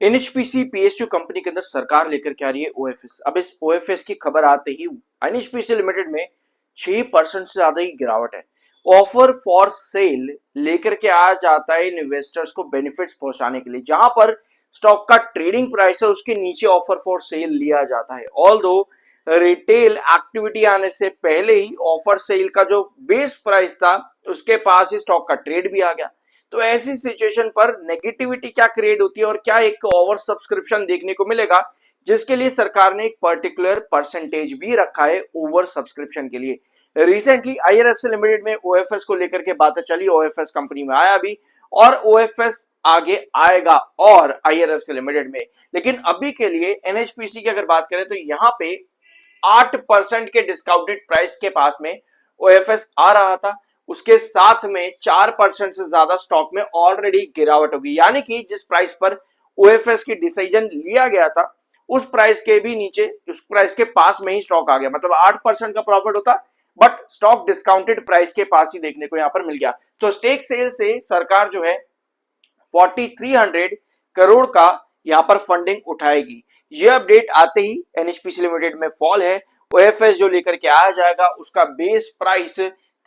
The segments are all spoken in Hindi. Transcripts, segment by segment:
एनएचपीसी पीएसयू कंपनी के अंदर सरकार लेकर के आ रही है ओएफएस। अब इस ओएफएस की खबर आते ही एनएचपीसी लिमिटेड में 6% से ज्यादा ही गिरावट है। ऑफर फॉर सेल लेकर के आ जाता है इन्वेस्टर्स को बेनिफिट्स पहुंचाने के लिए। जहां पर स्टॉक का ट्रेडिंग प्राइस है उसके नीचे ऑफर फॉर सेल लिया जाता है। ऑल्दो रिटेल एक्टिविटी आने से पहले ही ऑफर सेल का जो बेस प्राइस था उसके पास ही स्टॉक का ट्रेड भी आ गया। तो ऐसी सिचुएशन पर नेगेटिविटी क्या क्रिएट होती है और क्या एक ओवर सब्सक्रिप्शन देखने को मिलेगा, जिसके लिए सरकार ने एक पर्टिकुलर परसेंटेज भी रखा है ओवर सब्सक्रिप्शन के लिए। रिसेंटली आईआरएफसी लिमिटेड में ओएफएस को लेकर के बातें चली। ओएफएस कंपनी में आया भी और ओएफएस आगे आएगा और आईआरएफसी लिमिटेड में। लेकिन अभी के लिए एनएचपीसी की अगर बात करें तो यहां पे 8% के डिस्काउंटेड प्राइस के पास में ओएफएस आ रहा था। उसके साथ में 4% से ज्यादा स्टॉक में ऑलरेडी गिरावट होगी, यानी कि जिस प्राइस पर ओएफएस की डिसीजन लिया गया था उस प्राइस के भी नीचे, उस प्राइस के पास में ही स्टॉक आ गया। मतलब 8% का प्रॉफिट होता बट स्टॉक डिस्काउंटेड प्राइस के पास ही देखने को यहां पर मिल गया। तो स्टेक सेल से सरकार जो है 4300 करोड़ का यहां पर फंडिंग उठाएगी। ये अपडेट आते ही एनएचपीसी लिमिटेड में फॉल है। ओएफएस जो लेकर के आया जाएगा उसका base price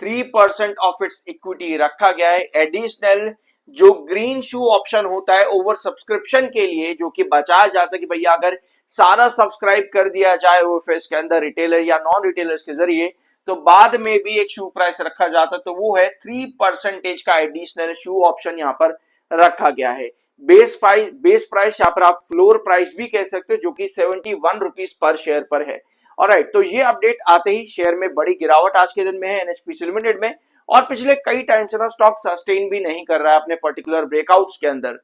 3% of its equity रखा गया है। एडिशनल जो ग्रीन शू ऑप्शन होता है ओवर सब्सक्रिप्शन के लिए, जो कि बचाया जाता है कि भैया अगर सारा सब्सक्राइब कर दिया जाए ओएफएस के अंदर रिटेलर या नॉन रिटेलर्स के जरिए तो बाद में भी एक शू प्राइस रखा जाता है, तो वो है 3% का एडिशनल शू ऑप्शन यहां पर रखा गया है। बेस प्राइस यहाँ पर आप फ्लोर प्राइस भी कह सकते हो, जो कि 71 रुपीज पर शेयर पर है। ऑलराइट, तो ये अपडेट आते ही शेयर में बड़ी गिरावट आज के दिन में है एनएचपीसी लिमिटेड में। और पिछले कई टाइम से ना स्टॉक सस्टेन भी नहीं कर रहा है अपने पर्टिकुलर ब्रेकआउट्स के अंदर।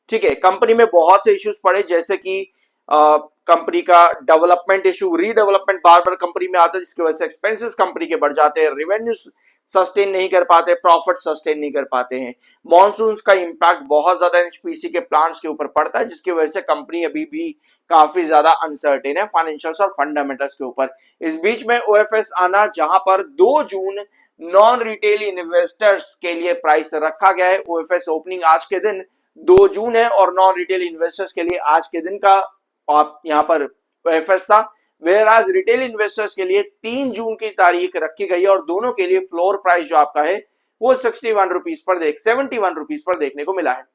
ठीक है, कंपनी में बहुत से इश्यूज पड़े, जैसे कि कंपनी का डेवलपमेंट इशू, रीडेवलपमेंट बार बार कंपनी में आता है, जिसकी वजह से एक्सपेंसेस कंपनी के बढ़ जाते हैं, रेवेन्यू सस्टेन नहीं कर पाते, प्रॉफिट सस्टेन नहीं कर पाते हैं। मॉनसून का इंपैक्ट बहुत ज्यादा एनएचपीसी के प्लांट्स के ऊपर पड़ता है, जिसकी वजह से कंपनी अभी भी काफी ज्यादा अनसर्टेन है फाइनेंशियल्स और फंडामेंटल्स के ऊपर। इस बीच में ओएफएस आना, जहां पर 2 जून नॉन रिटेल इन्वेस्टर्स के लिए प्राइस रखा गया है। ओएफएस ओपनिंग आज के दिन 2 जून है और नॉन रिटेल इन्वेस्टर्स के लिए आज के दिन का यहां पर ओएफएस था। वेयर आज रिटेल इन्वेस्टर्स के लिए 3 जून की तारीख रखी गई है और दोनों के लिए फ्लोर प्राइस जो आपका है वो 71 रुपीज पर 71 रुपीज पर देखने को मिला है।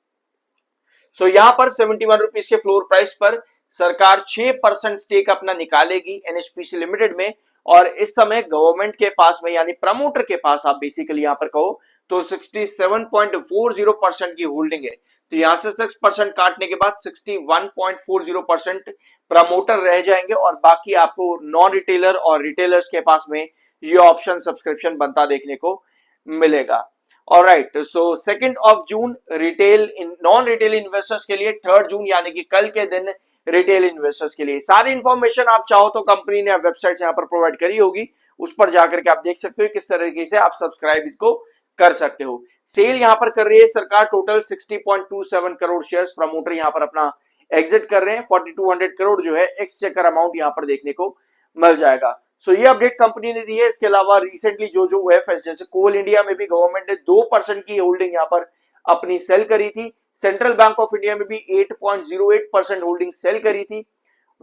सो यहां पर 71 रुपीज के फ्लोर प्राइस पर सरकार 6% स्टेक अपना निकालेगी एनएचपीसी लिमिटेड में। और इस समय गवर्नमेंट के पास में, यानी प्रमोटर के पास आप बेसिकली यहां पर कहो तो 67.40% की होल्डिंग है। तो यहां से 6% काटने के बाद 61.40% प्रमोटर रह जाएंगे और बाकी आपको नॉन रिटेलर और रिटेलर्स के पास में ये ऑप्शन सब्सक्रिप्शन बनता देखने को मिलेगा। ऑलराइट, सो 2 जून रिटेल नॉन रिटेल इन्वेस्टर्स के लिए, 3 जून यानी कि कल के दिन रिटेल इन्वेस्टर्स के लिए। सारी इंफॉर्मेशन आप चाहो तो कंपनी ने वेबसाइट यहाँ पर प्रोवाइड करी होगी, उस पर जाकर के आप देख सकते हो किस तरीके से आप सब्सक्राइब को कर सकते हो। सेल यहाँ पर कर रही है सरकार टोटल 60.27 करोड़ शेयर्स। प्रमोटर यहाँ पर अपना एग्जिट कर रहे हैं। 4200 करोड़ जो है एक्सचेकर अमाउंट यहाँ पर देखने को मिल जाएगा। सो ये अपडेट कंपनी ने दी है। इसके अलावा रिसेंटली जो ओएफएस, जैसे कोल इंडिया में भी गवर्नमेंट ने 2% की होल्डिंग यहाँ पर अपनी सेल करी थी। सेंट्रल बैंक ऑफ इंडिया में भी 8.08% होल्डिंग सेल करी थी।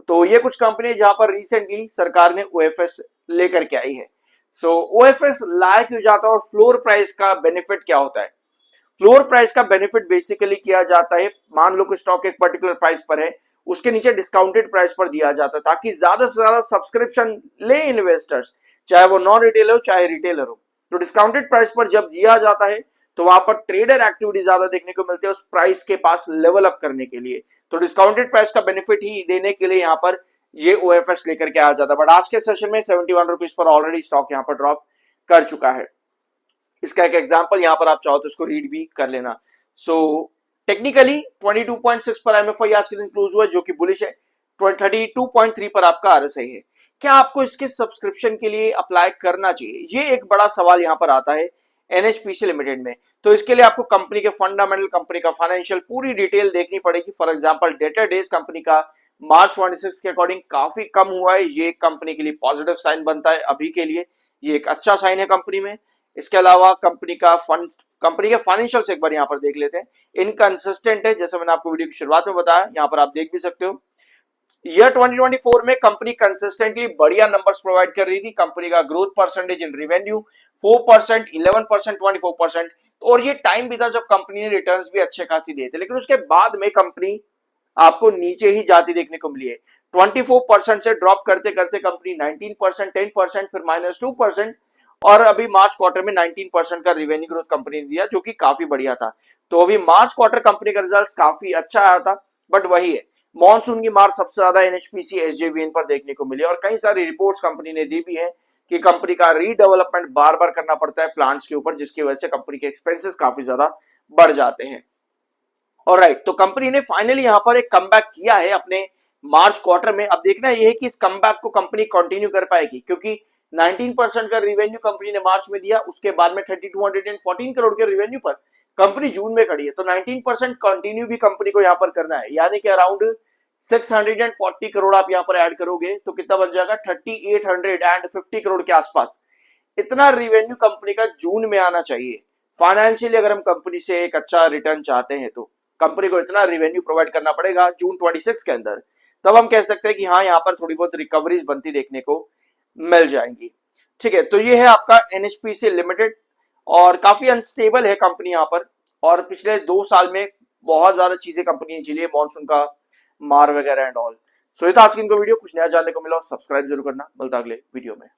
तो ये कुछ कंपनी जहां पर रिसेंटली सरकार ने ओएफएस लेकर के आई है। सो ओएफएस लाया क्यों जाता है और फ्लोर प्राइस का बेनिफिट क्या होता है? फ्लोर प्राइस का बेनिफिट बेसिकली किया जाता है, मान लो कि स्टॉक एक पर्टिकुलर प्राइस पर है, उसके नीचे डिस्काउंटेड प्राइस पर दिया जाता है ताकि ज्यादा से ज्यादा सब्सक्रिप्शन ले इन्वेस्टर्स, चाहे वो नॉन रिटेलर हो चाहे रिटेलर हो। तो डिस्काउंटेड प्राइस पर जब दिया जाता है तो वहां पर ट्रेडर एक्टिविटी ज्यादा देखने को मिलती है उस प्राइस के पास लेवल अप करने के लिए। तो डिस्काउंटेड प्राइस का बेनिफिट ही देने के लिए यहां पर ये ओएफएस लेकर के आ जाता है। बट आज के सेशन में 71 रुपीज पर ऑलरेडी स्टॉक यहां पर ड्रॉप कर चुका है। इसका एक एग्जांपल यहां पर आप चाहो तो इसको रीड भी कर लेना। सो टेक्निकली 22.6 पर एमएफआई आज के दिन क्लोज हुआ, जो कि बुलिश है। 32.3 पर आपका आरएसआई है। क्या आपको इसके सब्सक्रिप्शन के लिए अप्लाई करना चाहिए? ये एक बड़ा सवाल यहां पर आता है एनएचपीसी लिमिटेड में। तो इसके लिए आपको कंपनी के फंडामेंटल, कंपनी का फाइनेंशियल पूरी डिटेल देखनी पड़ेगी। For example debtor days company का मार्च 26 के अकॉर्डिंग काफी कम हुआ है। ये कंपनी के लिए पॉजिटिव साइन बनता है। अभी के लिए ये एक अच्छा साइन है कंपनी में। इसके अलावा कंपनी का फंड कंपनी के फाइनेंशियल्स एक बार यहाँ पर देख लेते हैं। इनकंसिस्टेंट है, जैसे मैंने आपको वीडियो की शुरुआत में बताया, यहाँ पर आप देख भी सकते हो। ईयर 2024 में कंपनी कंसिस्टेंटली बढ़िया नंबर्स प्रोवाइड कर रही थी। कंपनी का ग्रोथ परसेंटेज इन रेवेन्यू 4%, 11%, 24%। और ये टाइम भी था जब कंपनी ने रिटर्न्स भी अच्छे खासी दिए थे, लेकिन उसके बाद में कंपनी आपको नीचे ही जाती देखने को मिली है। 24% से ड्रॉप करते करते कंपनी 19%, 10%, फिर -2%, और अभी मार्च क्वार्टर में 19% का रिवेन्यू ग्रोथ कंपनी ने दिया, जो कि काफी बढ़िया था। तो अभी मार्च क्वार्टर कंपनी का रिजल्ट काफी अच्छा आया था, बट वही है, मॉनसून की मार सबसे ज्यादा एनएचपीसी एसजेवीएन पर देखने को मिली, और कई सारी रिपोर्ट्स कंपनी ने दी भी है कि कंपनी का रीडेवलपमेंट बार बार करना पड़ता है प्लांट्स के ऊपर, जिसकी वजह से कंपनी के एक्सपेंसेस काफी ज्यादा बढ़ जाते हैं। ऑलराइट, तो कंपनी ने फाइनली यहां पर एक कमबैक किया है अपने मार्च क्वार्टर में। अब देखना यह है कि इस कमबैक को कंपनी कंटिन्यू कर पाएगी, क्योंकि 19% का रिवेन्यू कंपनी ने मार्च में दिया, उसके बाद में 3214 करोड़ के रिवेन्यू पर कंपनी जून में खड़ी है। तो 19% कंटिन्यू भी कंपनी को यहां पर करना है, यानी कि अराउंड 640 करोड़ आप यहां पर ऐड करोगे तो कितना बन जाएगा, 3850 करोड़ के आसपास। इतना रिवेन्यू कंपनी का जून में आना चाहिए। फाइनेंशियली अगर हम कंपनी से एक अच्छा रिटर्न चाहते हैं तो कंपनी को इतना रिवेन्यू प्रोवाइड करना पड़ेगा जून 26 के अंदर, तब हम कह सकते हैं कि हाँ, यहाँ पर थोड़ी बहुत रिकवरीज बनती देखने को मिल जाएंगी। ठीक है, तो ये है आपका एनएचपीसी लिमिटेड, और काफी अनस्टेबल है कंपनी यहाँ पर, और पिछले 2 साल में बहुत ज्यादा चीजें कंपनी ने झेली है, मॉनसून का मार वगैरह एंड ऑल। सो ये था आज की इनको वीडियो। कुछ नया जानने को मिला, सब्सक्राइब जरूर करना। मिलता अगले वीडियो में।